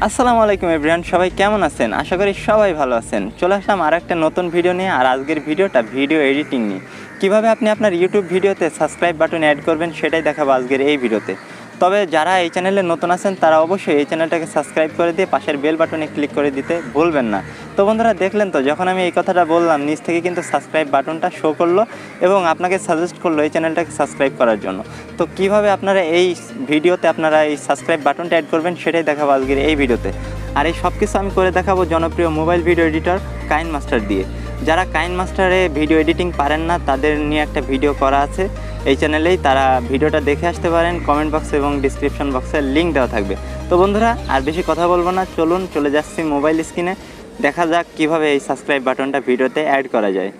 আসসালামু আলাইকুম এভরিওয়ান, সবাই কেমন আছেন? আশা করি সবাই ভালো আছেন। চলে আসলাম আর একটা নতুন ভিডিও নিয়ে। আর আজকের ভিডিওটা ভিডিও এডিটিং নিয়ে। কীভাবে আপনি আপনার ইউটিউব ভিডিওতে সাবস্ক্রাইব বাটন অ্যাড করবেন সেটাই দেখাবো আজকের এই ভিডিওতে। তবে যারা এই চ্যানেলে নতুন আছেন তারা অবশ্যই এই চ্যানেলটাকে সাবস্ক্রাইব করে দিয়ে পাশের বেল বাটনে ক্লিক করে দিতে ভুলবেন না। তো বন্ধুরা, দেখলেন তো, যখন আমি এই কথাটা বললাম নিচ থেকে কিন্তু সাবস্ক্রাইব বাটনটা শো করলো এবং আপনাকে সাজেস্ট করলো এই চ্যানেলটাকে সাবস্ক্রাইব করার জন্য। তো কিভাবে আপনারা এই ভিডিওতে আপনারা এই সাবস্ক্রাইব বাটনটা অ্যাড করবেন সেটাই দেখাবো আজকের এই ভিডিওতে। আর এই সব কিছু আমি করে দেখাবো জনপ্রিয় মোবাইল ভিডিও এডিটর KineMaster দিয়ে। যারা KineMasterে ভিডিও এডিটিং পারেন না তাদের নিয়ে একটা ভিডিও করা আছে এই চ্যানেলেই, তারা ভিডিওটা দেখে আসতে পারেন। কমেন্ট বক্সে এবং ডিসক্রিপশন বক্সে লিঙ্ক দেওয়া থাকবে। তো বন্ধুরা, আর বেশি কথা বলবো না, চলুন চলে যাচ্ছি মোবাইল স্ক্রিনে। দেখা যাক কীভাবে এই সাবস্ক্রাইব বাটনটা ভিডিওতে অ্যাড করা যায়।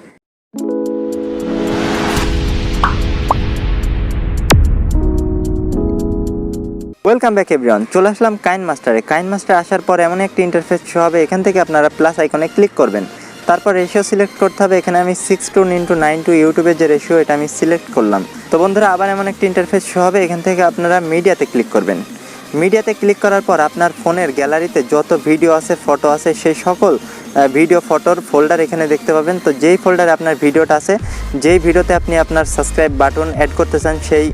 ওয়েলকাম ব্যাক এভরিওয়ান, চলে আসলাম KineMaster আসার পর এমন একটি ইন্টারফেস শো হবে। এখান থেকে আপনারা প্লাস আইকনে ক্লিক করবেন, তারপর রেশিও সিলেক্ট করতে হবে। এখানে আমি 6:9:9 ইউটিউবের যে রেশিও এটা আমি সিলেক্ট করলাম। তো বন্ধুরা, আবার এমন একটি ইন্টারফেস শো হবে। এখান থেকে আপনারা মিডিয়াতে ক্লিক করবেন। মিডিয়াতে ক্লিক করার পর আপনার ফোনের গ্যালারিতে যত ভিডিও আছে, ফটো আছে, সেই সকল ভিডিও ফটোর ফোল্ডার এখানে দেখতে পাবেন। তো যেই ফোল্ডারে আপনার ভিডিওটা আছে, যেই ভিডিওতে আপনি আপনার সাবস্ক্রাইব বাটন অ্যাড করতে চান, সেই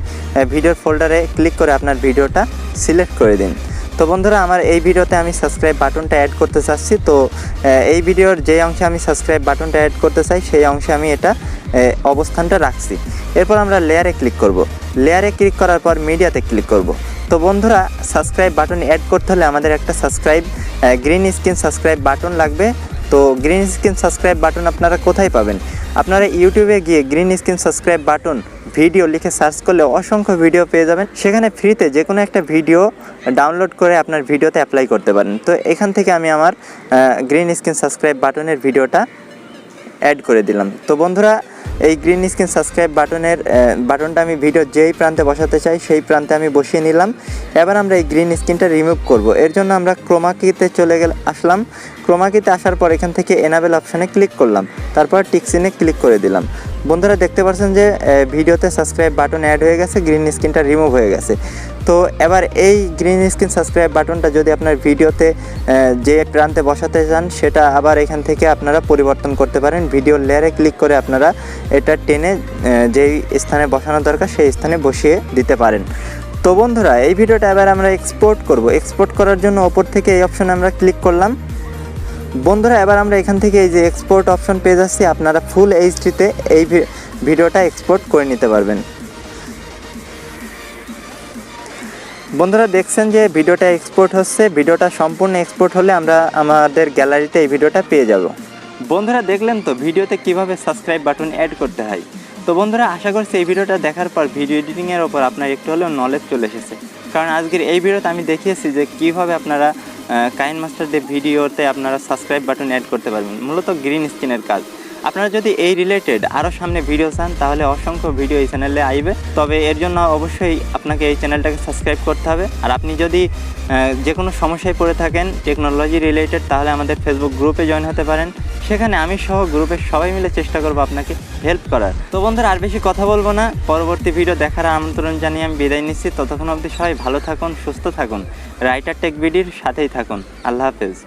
ভিডিওর ফোল্ডারে ক্লিক করে আপনার ভিডিওটা সিলেক্ট করে দিন। তো বন্ধুরা, আমার এই ভিডিওতে আমি সাবস্ক্রাইব বাটনটা অ্যাড করতে চাচ্ছি। তো এই ভিডিওর যে অংশে আমি সাবস্ক্রাইব বাটনটা অ্যাড করতে চাই সেই অংশে আমি এটা অবস্থানটা রাখছি। এরপর আমরা লেয়ারে ক্লিক করব। লেয়ারে ক্লিক করার পর মিডিয়াতে ক্লিক করব। তো বন্ধুরা, সাবস্ক্রাইব বাটন অ্যাড করতে হলে আমাদের একটা গ্রিন স্ক্রিন সাবস্ক্রাইব বাটন লাগবে। তো গ্রিন স্ক্রিন সাবস্ক্রাইব বাটন আপনারা কোথায় পাবেন? আপনারা ইউটিউবে গিয়ে green screen subscribe button video লিখে সার্চ করলে অসংখ্য ভিডিও পেয়ে যাবেন। সেখানে ফ্রিতে যে কোনো একটা ভিডিও ডাউনলোড করে আপনার ভিডিওতে অ্যাপ্লাই করতে পারেন। তো এখান থেকে আমি আমার গ্রিন স্ক্রিন সাবস্ক্রাইব বাটনের ভিডিওটা অ্যাড করে দিলাম। তো বন্ধুরা, এই গ্রিন স্ক্রিন সাবস্ক্রাইব বাটনটা আমি ভিডিও যেই প্রান্তে বসাতে চাই সেই প্রান্তে আমি বসিয়ে নিলাম। এবার আমরা এই গ্রিন স্ক্রিনটা রিমুভ করব। এর জন্য আমরা ক্রোমা কিতে আসলাম। ক্রোমা কিতে আসার পর এখান থেকে এনাবেল অপশানে ক্লিক করলাম, তারপর টিকসিনে ক্লিক করে দিলাম। বন্ধুরা, দেখতে পাচ্ছেন যে ভিডিওতে সাবস্ক্রাইব বাটন অ্যাড হয়ে গেছে, গ্রিন স্ক্রিনটা রিমুভ হয়ে গেছে। তো এবার এই গ্রিন স্ক্রিন সাবস্ক্রাইব বাটনটা যদি আপনার ভিডিওতে যে প্রান্তে বসাতে চান সেটা আবার এখান থেকে আপনারা পরিবর্তন করতে পারেন। ভিডিও লেয়ারে ক্লিক করে আপনারা এটা টেনে যেই স্থানে বসানো দরকার সেই স্থানে বসিয়ে দিতে পারেন। তো বন্ধুরা, এই ভিডিওটা এবার আমরা এক্সপোর্ট করব। এক্সপোর্ট করার জন্য ওপর থেকে এই অপশানে আমরা ক্লিক করলাম। বন্ধুরা, এবার আমরা এখান থেকে এই যে এক্সপোর্ট অপশন পেয়ে যাচ্ছি। আপনারা ফুল এইচডিতে এই ভিডিওটা এক্সপোর্ট করে নিতে পারবেন। বন্ধুরা, দেখছেন যে ভিডিওটা এক্সপোর্ট হচ্ছে। ভিডিওটা সম্পূর্ণ এক্সপোর্ট হলে আমরা আমাদের গ্যালারিতে এই ভিডিওটা পেয়ে যাব। বন্ধুরা, দেখলেন তো ভিডিওতে কিভাবে সাবস্ক্রাইব বাটন অ্যাড করতে হয়। তো বন্ধুরা, আশা করছি এই ভিডিওটা দেখার পর ভিডিও এডিটিংয়ের ওপর আপনার একটু হলেও নলেজ চলে এসেছে। কারণ আজকের এই ভিডিওতে আমি দেখিয়েছি যে কীভাবে আপনারা KineMaster দিয়ে ভিডিওতে আপনারা সাবস্ক্রাইব বাটন অ্যাড করতে পারবেন। মূলত গ্রিন স্ক্রিনের কাজ। আপনারা যদি এই রিলেটেড আরও সামনে ভিডিও চান তাহলে অসংখ্য ভিডিও এই চ্যানেলে আসবে। তবে এর জন্য অবশ্যই আপনাকে এই চ্যানেলটাকে সাবস্ক্রাইব করতে হবে। আর আপনি যদি যে কোনো সমস্যায় পড়ে থাকেন টেকনোলজি রিলেটেড, তাহলে আমাদের ফেসবুক গ্রুপে জয়েন হতে পারেন। সেখানে আমি সহ গ্রুপের সবাই মিলে চেষ্টা করবো আপনাকে হেল্প করার। তো বন্ধুরা, আর বেশি কথা বলবো না, পরবর্তী ভিডিও দেখার আমন্ত্রণ জানিয়ে আমি বিদায় নিচ্ছি। ততক্ষণ অবধি সবাই ভালো থাকুন, সুস্থ থাকুন, রাইটার টেক ভিডিওর সাথেই থাকুন। আল্লাহ হাফেজ।